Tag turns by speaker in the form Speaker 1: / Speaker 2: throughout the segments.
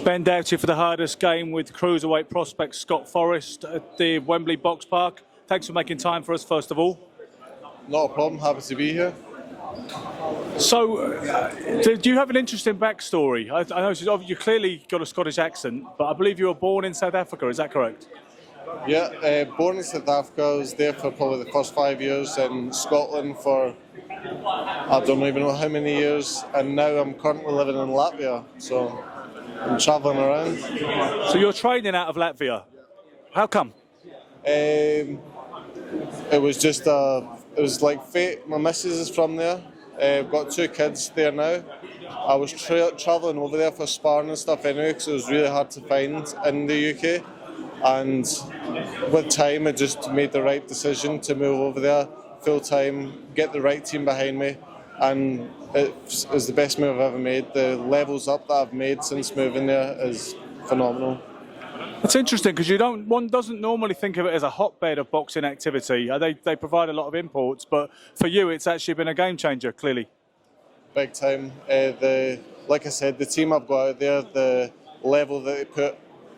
Speaker 1: Ben Doughty for the hardest game with cruiserweight prospect Scott Forrest at the Wembley Box Park. Thanks for making time for us, first of all.
Speaker 2: Not a problem, happy to be here.
Speaker 1: So, do you have an interesting backstory? I know you clearly got a Scottish accent, but I believe you were born in South Africa, is that correct?
Speaker 2: Yeah, born in South Africa. I was there for probably the first 5 years, in Scotland for I don't even know how many years, and now I'm currently living in Latvia, so I'm travelling around.
Speaker 1: So you're training out of Latvia. How come?
Speaker 2: It was like fate. My missus is from there. I've got 2 kids there now. I was travelling over there for sparring and stuff anyway, because it was really hard to find in the UK. And with time, I just made the right decision to move over there full time, get the right team behind me, and it's the best move I've ever made. The levels up that I've made since moving there is phenomenal.
Speaker 1: It's interesting because one doesn't normally think of it as a hotbed of boxing activity. They provide a lot of imports, but for you, it's actually been a game changer. Clearly,
Speaker 2: big time. Like I said, the team I've got out there, the level that they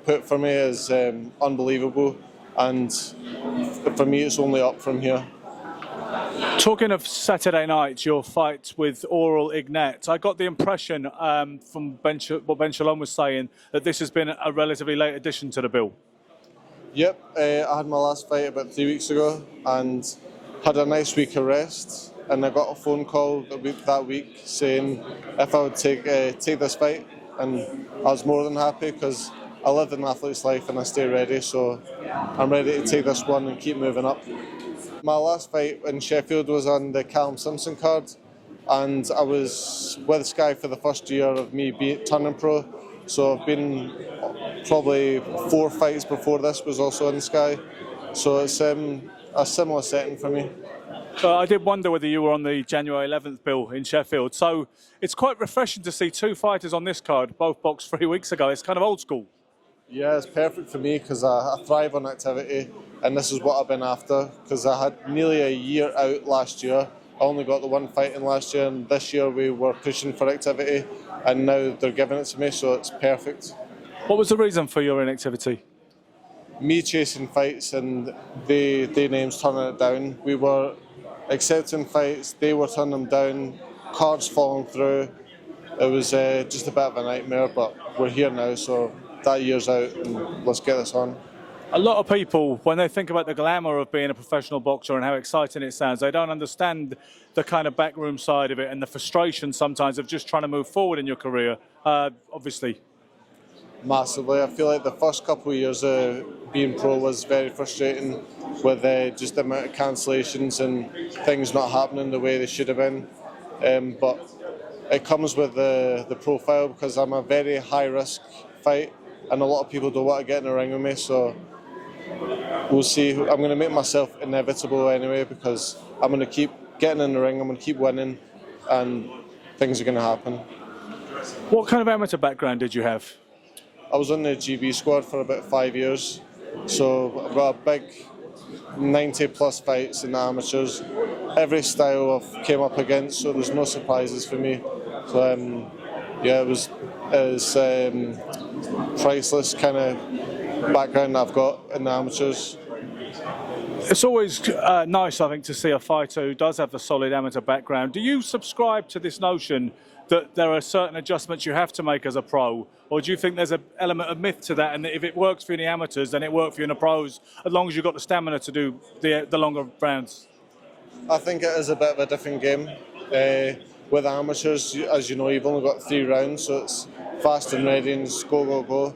Speaker 2: put for me is unbelievable, and for me, it's only up from here.
Speaker 1: Talking of Saturday night, your fight with Oral Ignat, I got the impression from what Ben Shalom was saying that this has been a relatively late addition to the bill. Yep,
Speaker 2: I had my last fight about 3 weeks ago and had a nice week of rest, and I got a phone call that week saying if I would take this fight, and I was more than happy because I live an athlete's life and I stay ready, so I'm ready to take this one and keep moving up. My last fight in Sheffield was on the Callum Simpson card, and I was with Sky for the first year of me turning pro, so I've been probably 4 fights before this was also in Sky, so it's a similar setting for me.
Speaker 1: So I did wonder whether you were on the January 11th bill in Sheffield, so it's quite refreshing to see 2 fighters on this card, both boxed 3 weeks ago. It's kind of old school.
Speaker 2: Yeah, it's perfect for me because I thrive on activity, and this is what I've been after, because I had nearly a year out last year. I only got the 1 fight in last year, and this year we were pushing for activity, and now they're giving it to me, so it's perfect.
Speaker 1: What was the reason for your inactivity?
Speaker 2: Me chasing fights and they names turning it down. We were accepting fights, they were turning them down, cards falling through. It was just a bit of a nightmare, but we're here now, so that year's out and let's get this on.
Speaker 1: A lot of people, when they think about the glamour of being a professional boxer and how exciting it sounds, they don't understand the kind of backroom side of it and the frustration sometimes of just trying to move forward in your career, obviously.
Speaker 2: Massively. I feel like the first couple of years of being pro was very frustrating with just the amount of cancellations and things not happening the way they should have been. But it comes with the profile, because I'm a very high-risk fight, and a lot of people don't want to get in the ring with me, so we'll see. I'm going to make myself inevitable anyway, because I'm going to keep getting in the ring, I'm going to keep winning, and things are going to happen.
Speaker 1: What kind of amateur background did you have?
Speaker 2: I was on the GB squad for about 5 years, so I've got a big 90+ fights in the amateurs. Every style I've came up against, so there's no surprises for me. So yeah, it was priceless kind of background I've got in the amateurs.
Speaker 1: It's always nice, I think, to see a fighter who does have the solid amateur background. Do you subscribe to this notion that there are certain adjustments you have to make as a pro, or do you think there's an element of myth to that, and that if it works for you in the amateurs, then it works for you in the pros, as long as you've got the stamina to do the longer rounds?
Speaker 2: I think it is a bit of a different game. With amateurs, as you know, you've only got 3 rounds, so it's fast and ready and just go, go, go.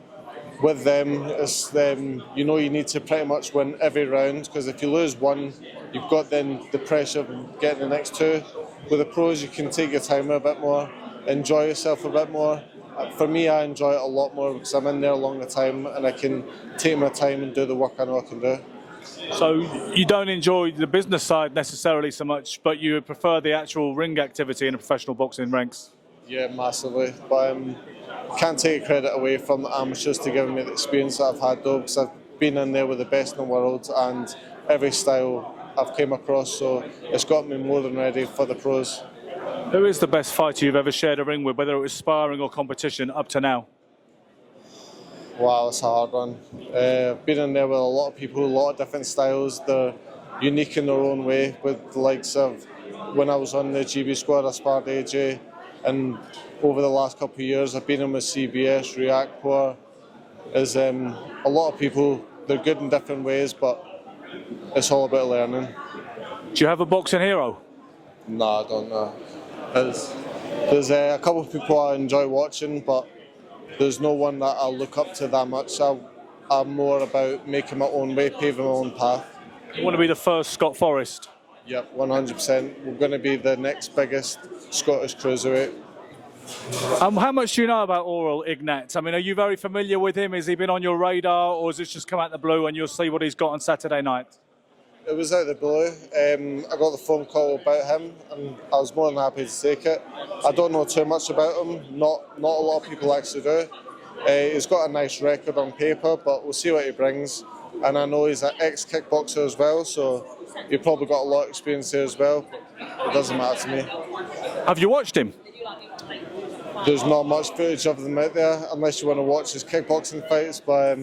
Speaker 2: With them, it's you know you need to pretty much win every round, because if you lose one, you've got then the pressure of getting the next 2. With the pros, you can take your time a bit more, enjoy yourself a bit more. For me, I enjoy it a lot more because I'm in there a longer time and I can take my time and do the work I know I can do.
Speaker 1: So you don't enjoy the business side necessarily so much, but you prefer the actual ring activity in the professional boxing ranks?
Speaker 2: Yeah, massively. But can't take credit away from the amateurs to giving me the experience that I've had, though, because I've been in there with the best in the world, and every style I've came across, so it's got me more than ready for the pros.
Speaker 1: Who is the best fighter you've ever shared a ring with, whether it was sparring or competition, up to now?
Speaker 2: Wow, it's a hard one. I've been in there with a lot of people, a lot of different styles. They're unique in their own way, with the likes of when I was on the GB squad, I sparred AJ, and over the last couple of years, I've been in with CBS, Reactpour. There's a lot of people, they're good in different ways, but it's all about learning.
Speaker 1: Do you have a boxing hero?
Speaker 2: No, I don't know. There's a couple of people I enjoy watching, but there's no one that I look up to that much. I'm more about making my own way, paving my own path.
Speaker 1: You want to be the first Scott Forrest?
Speaker 2: Yep, 100%. We're going to be the next biggest Scottish cruiserweight.
Speaker 1: How much do you know about Oral Ignat? I mean, are you very familiar with him? Has he been on your radar, or has this just come out of the blue and you'll see what he's got on Saturday night?
Speaker 2: It was out of the blue. I got the phone call about him, and I was more than happy to take it. I don't know too much about him. Not a lot of people actually do. He's got a nice record on paper, but we'll see what he brings. And I know he's an ex-kickboxer as well, so he's probably got a lot of experience there as well. It doesn't matter to me.
Speaker 1: Have you watched him?
Speaker 2: There's not much footage of them out there unless you want to watch his kickboxing fights, but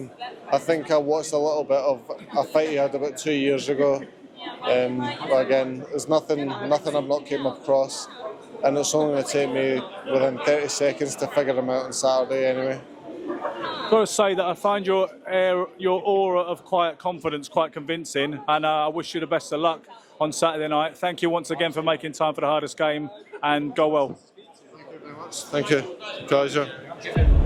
Speaker 2: I think I watched a little bit of a fight he had about 2 years ago. But again, there's nothing I've not came across, and it's only going to take me within 30 seconds to figure him out on Saturday anyway.
Speaker 1: I've got to say that I find your aura of quiet confidence quite convincing, and I wish you the best of luck on Saturday night. Thank you once again for making time for the hardest game, and go well.
Speaker 2: Thank you. Pleasure.